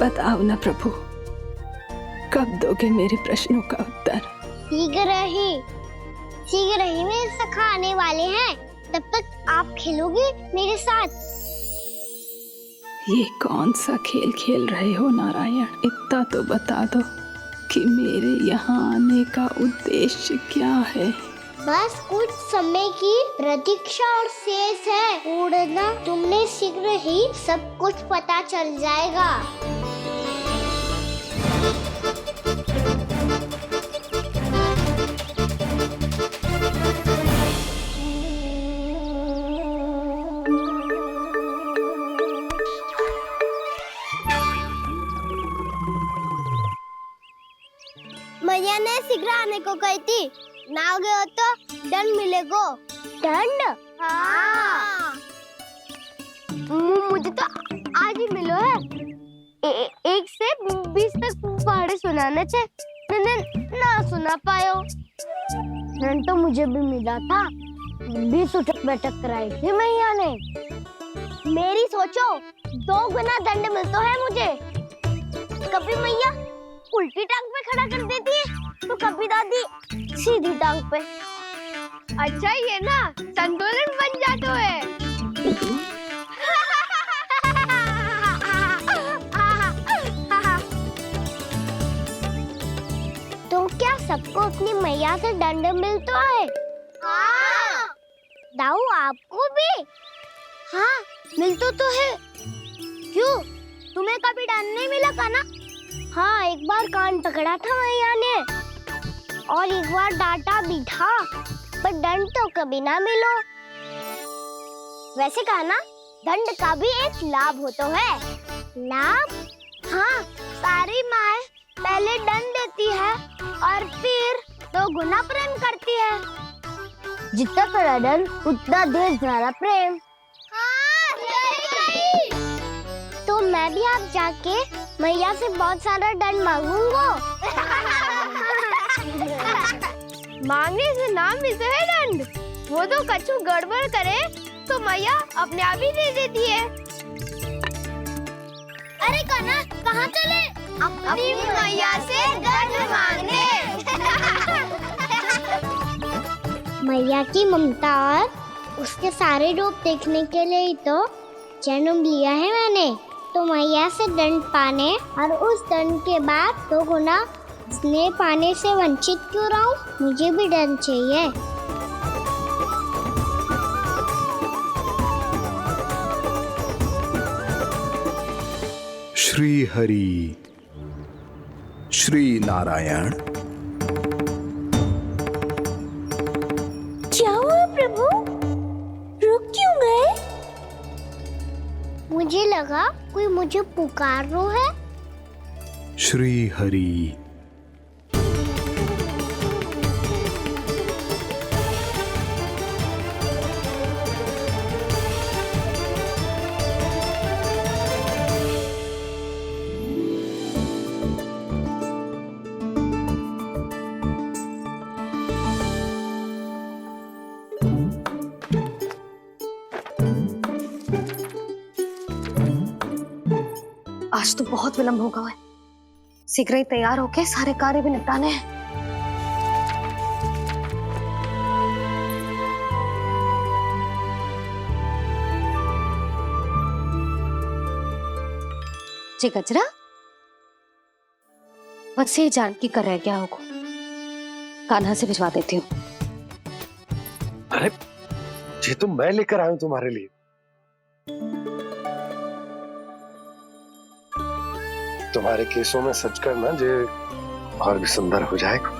बताओ ना प्रभु, कब दोगे मेरे प्रश्नों का उत्तर? शीघ्र ही मेरे सखा आने वाले हैं, तब तक आप खेलोगे मेरे साथ। ये कौन सा खेल खेल रहे हो नारायण? इतना तो बता दो कि मेरे यहाँ आने का उद्देश्य क्या है? बस कुछ समय की प्रतीक्षा और शेष है। उड़ना तुमने शीघ्र ही सब कुछ पता चल जाएगा। मैया ने शीघ्र आने को कही थी, ना हो गए हो तो दंड मिलेगो। दंड? हाँ। मुझे तो आज ही मिलो है। 1 से 20 तक पहाड़े सुनाने थे, ना सुना पायो। दंड तो मुझे भी मिला था, 20 उठक बैठक कराई थी मैया ने। मेरी सोचो 2 गुना दंड मिलता है मुझे। कभी मैया उल्टी टांग पे खड़ा कर देती है, तो कभी दादी सीधी टांग पे। अच्छा ये ना संतुलन बन जाता है। तो क्या सबको अपनी मैया से दंड मिलता है? हाँ। दाऊ आपको भी? हाँ मिलता तो है। क्यों, तुम्हें कभी दंड नहीं मिला का ना? हाँ, एक बार कान पकड़ा था मैया ने और एक बार डांटा भी था, पर दंड तो कभी ना मिलो। वैसे कहा ना, दंड का भी एक लाभ होता है। लाभ? हाँ, सारी माँ पहले दंड देती है और फिर 2 गुना प्रेम करती है। जितना बड़ा दंड उतना ढेर सारा प्रेम। हाँ, सही। तो मैं भी आप जाके मैया से बहुत सारा दंड मांगूंगा। मांगने से ना मिलता है दंड, वो तो कछु गड़बड़ करे तो मैया अपने आप ही दे देती है। अरे कना, कहाँ चले? अपनी मैया से दंड मांगने। मैया की ममता और उसके सारे रूप देखने के लिए ही तो जन्म लिया है मैंने। तो मैया से दंड पाने और उस दंड के बाद 2 गुना स्नेह पाने से वंचित क्यों रहूं? मुझे भी दंड चाहिए। श्री हरि, श्री नारायण। क्या हुआ प्रभु? रुक क्यों गए? मुझे लगा कोई मुझे पुकार रहा है। श्री हरि। आज तो बहुत विलंब होगा है, शीघ्र ही तैयार होके सारे कार्य भी निपटाने हैं। जी गजरा, बस ये जान की कर रहे क्या होगा, कान्हा से भिजवा देती हूँ। अरे ये तो मैं लेकर आया हूं तुम्हारे लिए। तुम्हारे केसों में सच करना जे और भी सुंदर हो जाएगा।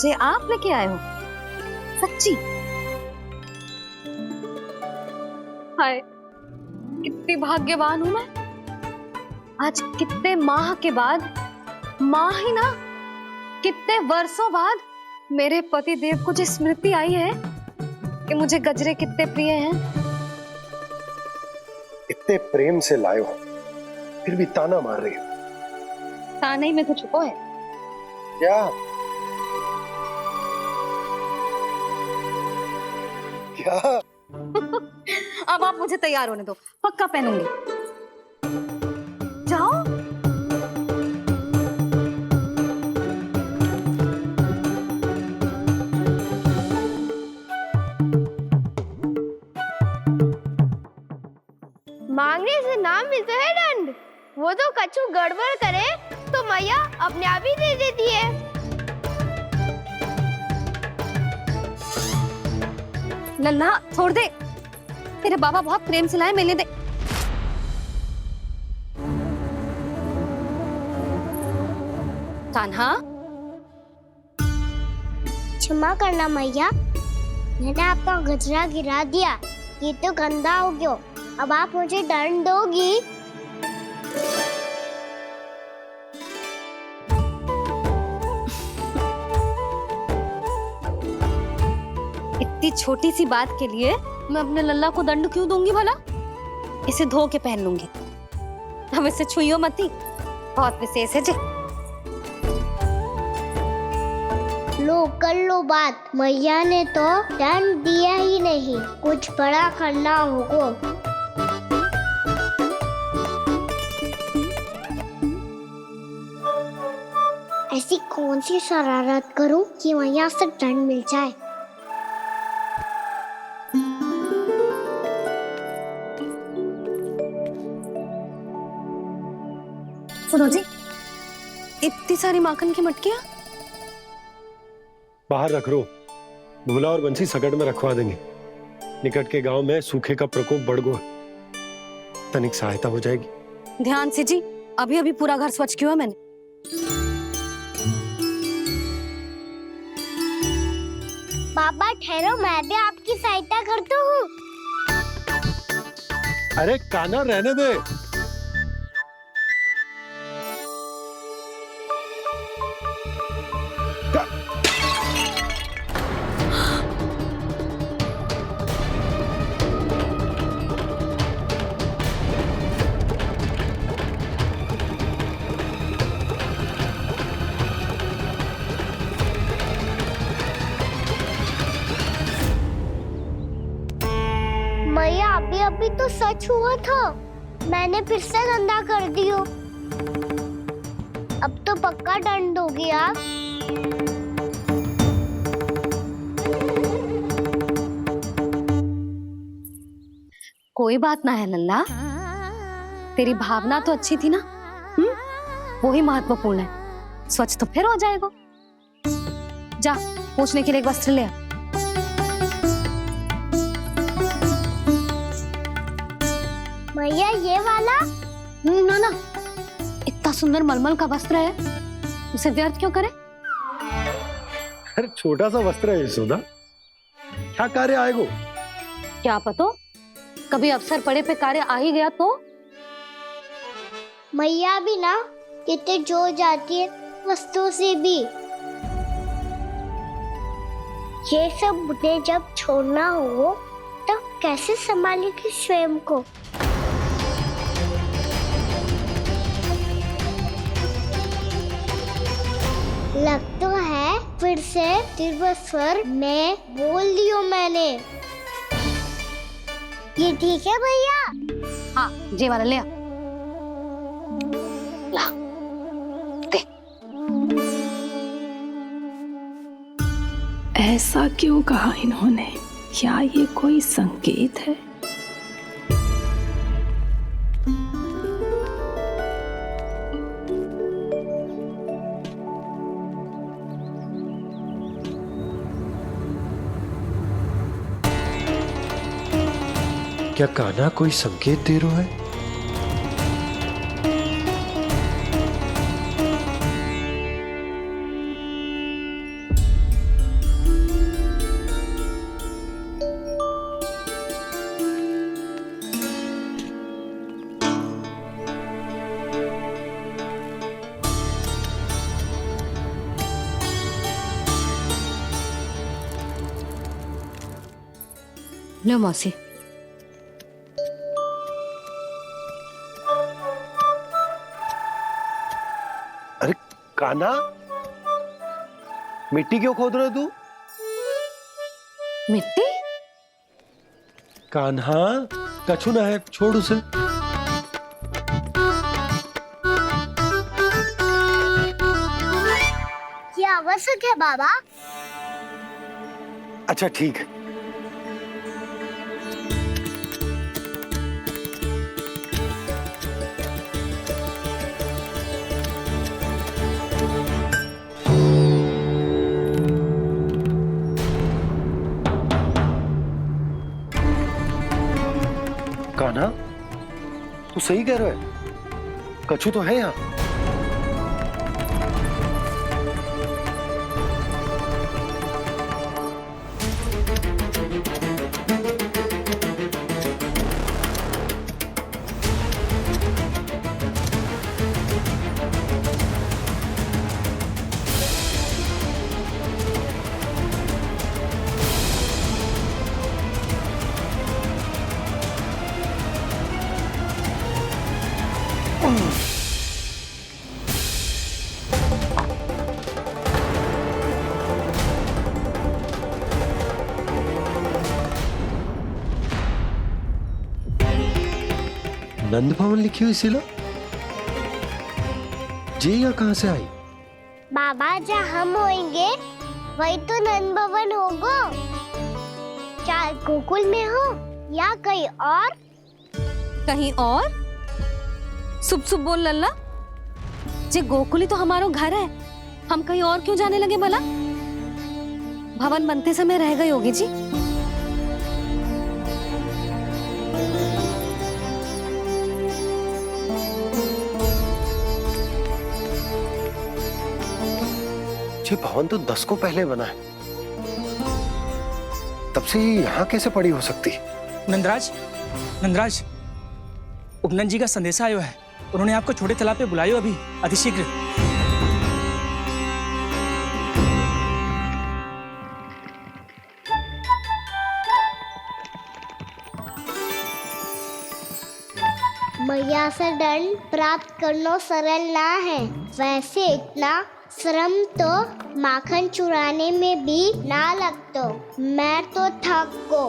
जे आप लेके आए हो? सच्ची? हाय, कितनी भाग्यवान हूं मैं। आज कितने माह के बाद, माह ही ना, कितने वर्षों बाद मेरे पति देव को जो स्मृति आई है कि मुझे गजरे कितने प्रिय हैं। इतने प्रेम से लाए हो, फिर भी ताना मार रही हो। ताने में तो छुपो है। क्या? क्या? अब आप मुझे तैयार होने दो, पक्का पहनूंगी। जाओ। मांगने से ना मिलता है दंड। वो तो कछु गड़बड़ करे तो मैया अपने आप ही दे देती है। लल्ला छोड़ दे, तेरे बाबा बहुत प्रेम से लाए, मिलने दे। कान्हा, क्षमा करना मैया, मैंने आपका गजरा गिरा दिया, ये तो गंदा हो गया। अब आप मुझे दंड दोगी? इतनी छोटी सी बात के लिए मैं अपने लल्ला को दंड क्यों दूंगी भला? इसे धो के पहन लूंगी। अब इसे छुइयो मती, बहुत विशेष है जी। लो कर लो बात, मैया ने तो दंड दिया ही नहीं, कुछ बड़ा करना होगा। ऐसी कौन सी शरारत करूं कि मैया से दंड मिल जाए? सुनो जी, इतनी सारी माखन की मटकियां बाहर रख रो, भूला और बंसी सकट में रखवा देंगे। निकट के गांव में सूखे का प्रकोप बढ़ गया, तनिक सहायता हो जाएगी। ध्यान से जी, अभी अभी पूरा घर स्वच्छ किया मैंने। पापा ठहरो, मैं भी आपकी सहायता करता हूँ। अरे कान्हा रहने दे। मैया अभी अभी तो सच हुआ था, मैंने फिर से गंदा कर दियो। अब तो पक्का दंड दोगी आप। कोई बात ना है लल्ला, तेरी भावना तो अच्छी थी ना, वो ही महत्वपूर्ण है। स्वच्छ तो फिर हो जाएगा। जा, पूछने के लिए एक वस्त्र ले आ। भैया ये वाला? ना ना, इतना सुंदर मलमल का वस्त्र है, उसे व्यर्थ क्यों करे? अरे छोटा सा वस्त्र है यशोदा, क्या कार्य आएगा? क्या पता, कभी अवसर पड़े पे कार्य आ ही गया तो। मैया भी ना कितने जो जाती है वस्तुओं से भी। ये सब मुझे जब छोड़ना हो तो कैसे संभालेगी स्वयं को? लग तो है फिर से तिरस्वर में बोल दियो मैंने। ये ठीक है भैया? हाँ, जे वाला ले आ। ला, दे। ऐसा क्यों कहा इन्होंने? क्या ये कोई संकेत है? क्या कान्हा कोई संकेत दे रहा है? लो मौसी। अरे कान्हा, मिट्टी क्यों खोद रहे हो तू? मिट्टी? कान्हा, कछु ना है, छोड़ उसे। आवश्यक है बाबा। अच्छा ठीक है। कान्हा, तू सही कह रहा है, कछु तो है यहाँ। नंद भवन लिखी हुई शिला, जी यहाँ कहाँ से आई? बाबा जहाँ हम होंगे वही तो नंद भवन होगा। चाहे गोकुल में हो या कहीं और। कहीं और? सुब सुब बोल लल्ला, जे गोकुली तो हमारो घर है, हम कहीं और क्यों जाने लगे भला? भवन बनते समय रह गए होगी जी। ये भवन तो 10 को पहले बना है, तब से ये यहाँ कैसे पड़ी हो सकती? नंदराज, नंदराज, उपनंद जी का संदेशा आयो है। उन्होंने आपको छोटे तालाब पे बुलायो अभी, अतिशीघ्र। मैया से दंड प्राप्त करना सरल ना है, वैसे इतना श्रम तो माखन चुराने में भी ना लगतो। मैं तो थक गो।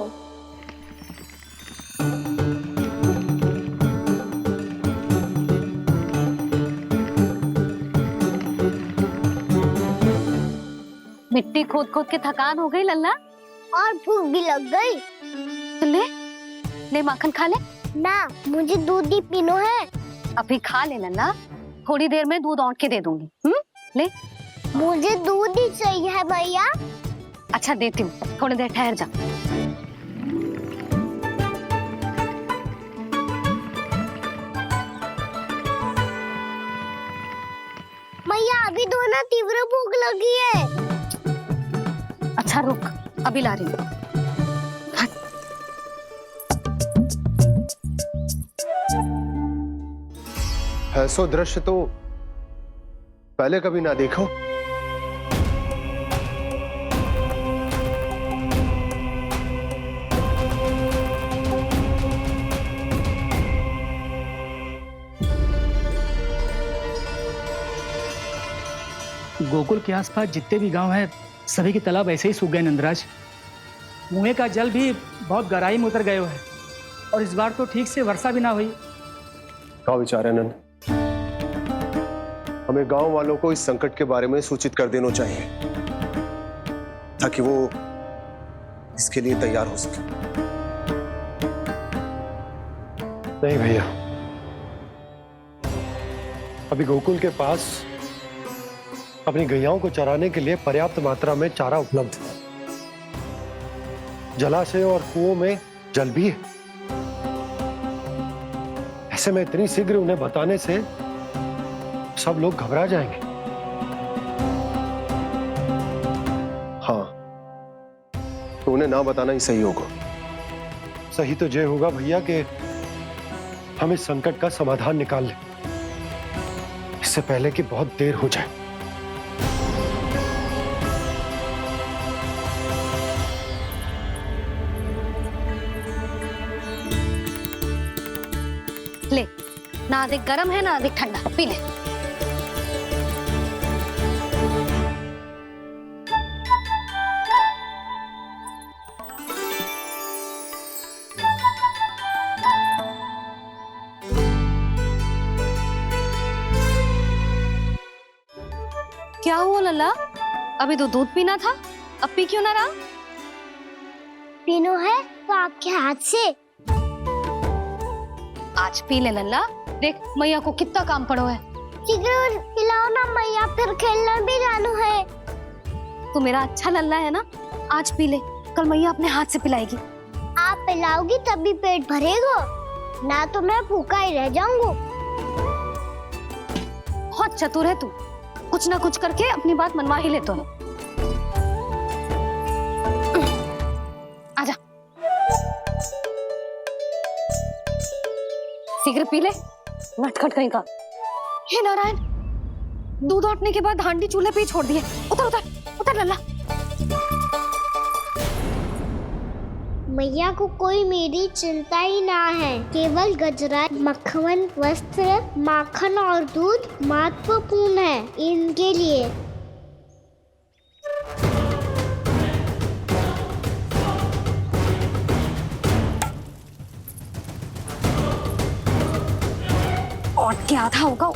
मिट्टी खोद खोद के थकान हो गई लल्ला, और भूख भी लग गई। तो ले ले माखन खा ले। ना, मुझे दूध ही पीनो है। अभी खा ले लल्ला, थोड़ी देर में दूध औंट के दे दूंगी। ले। मुझे दूध ही चाहिए है भैया। अच्छा देती हूँ, थोड़ी देर ठहर जा। भैया अभी तो ना तीव्र भूख लगी है। अच्छा रुक, अभी ला रही हूँ। ऐसो दृश्य तो पहले कभी ना देखो। गोकुल के आसपास जितने भी गांव हैं, सभी के तालाब ऐसे ही सूख गए नंदराज। कुएं का जल भी बहुत गहराई में उतर गए है, और इस बार तो ठीक से वर्षा भी ना हुई। क्या विचार है नंद? हमें गांव वालों को इस संकट के बारे में सूचित कर देना चाहिए, ताकि वो इसके लिए तैयार हो सके। नहीं भैया, अभी गोकुल के पास अपनी गैयाओं को चराने के लिए पर्याप्त मात्रा में चारा उपलब्ध है। जलाशय और कुओं में जल भी है। ऐसे में इतनी शीघ्र उन्हें बताने से सब लोग घबरा जाएंगे। हाँ, तो उन्हें ना बताना ही सही होगा। सही तो ये होगा भैया कि हम इस संकट का समाधान निकाल लें, इससे पहले कि बहुत देर हो जाए। ले, ना अधिक गर्म है ना अधिक ठंडा, पी ले। क्या हुआ लल्ला? अभी तो दूध पीना था, अब पी क्यों ना रहा? पीनो है तो आपके हाथ से। आज पी ले लल्ला, देख मैया को कितना काम पड़ो है। शीघ्र पिलाओ ना मैया, फिर खेलने भी जाना है। तू मेरा अच्छा लल्ला है ना, आज पी ले, कल मैया अपने हाथ से पिलाएगी। आप पिलाओगी तभी पेट भरेगा, ना तो मैं भूखा ही रह जाऊंगा। बहुत चतुर है तू, कुछ ना कुछ करके अपनी बात मनवा ही लेता है। आजा, शीघ्र पी ले, नटखट कहीं का। हे नारायण, दूध औटने के बाद हांडी चूल्हे पे ही छोड़ दिए। उतर उतर उतर लल्ला। मैया को कोई मेरी चिंता ही ना है, केवल गजरा, मक्खन, वस्त्र, माखन और दूध महत्वपूर्ण है इनके लिए। और क्या आधा होगा।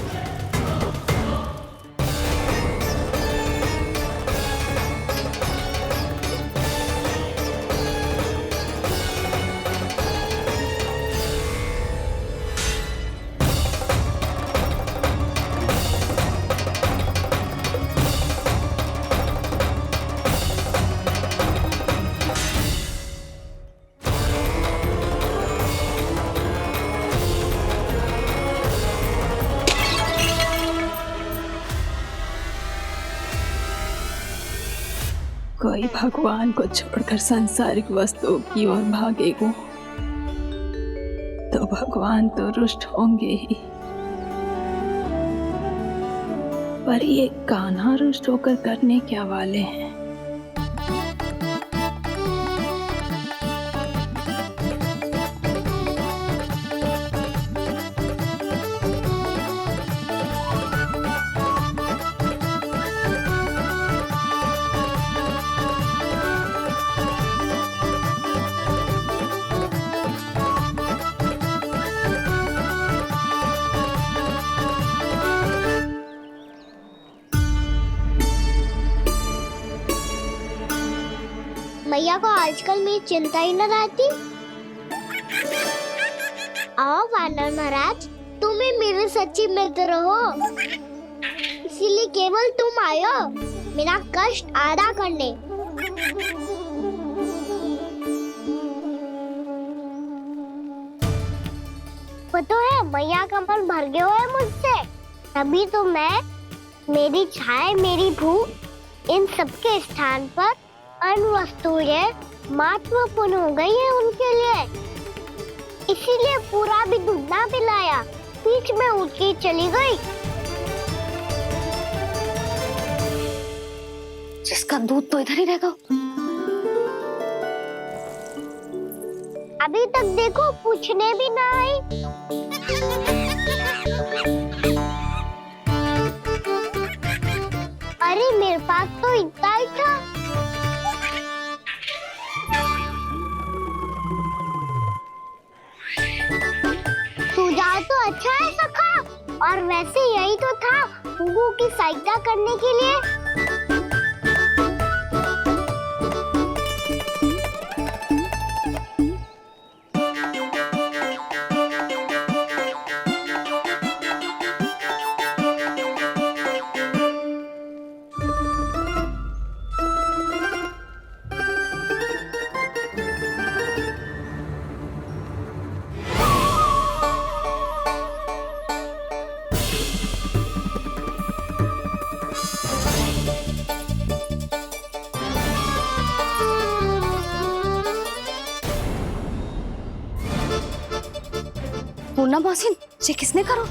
कोई भगवान को छोड़कर सांसारिक वस्तुओं की ओर भागेगा तो भगवान तो रुष्ट होंगे ही, पर ये कान्हा रुष्ट होकर करने क्या वाले हैं? मैया को आजकल मेरी चिंता ही न रहती। आओ वानर महाराज, तुम ही मेरे सच्ची मित्र हो, इसीलिए केवल तुम आयो मेरा कष्ट आधा करने। पता है मैया का मन भर गया है मुझसे, तभी तो मैं, मेरी छाया, मेरी भूख, इन सबके स्थान पर अन्य वस्तुएं महत्वपूर्ण हो गई है उनके लिए। इसीलिए पूरा भी दूध ना पिलाया, बीच में उठ के चली गई। जिसका दूध तो इधर ही रहेगा। अभी तक देखो पूछने भी ना आई। अरे मेरे पास तो इतना ही था। सुझाव तो अच्छा है सखा, और वैसे यही तो था गुगु की सहायता करने के लिए। पूर्णा मौसी, ये किसने करो?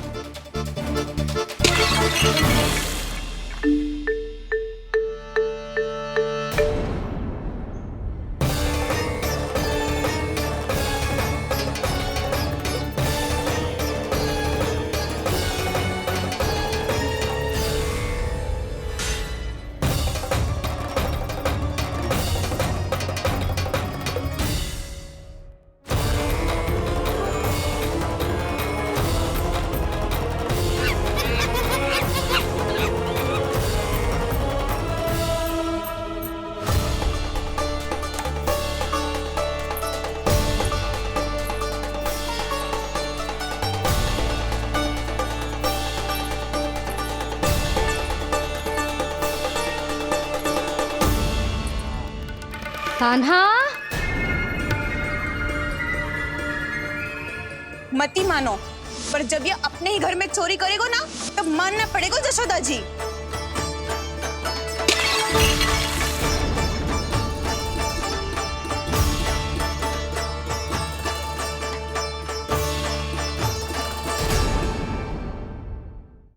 कान्हा, मती मानो, पर जब ये अपने ही घर में चोरी करेगा ना, तब मानना पड़ेगा जशोदा जी।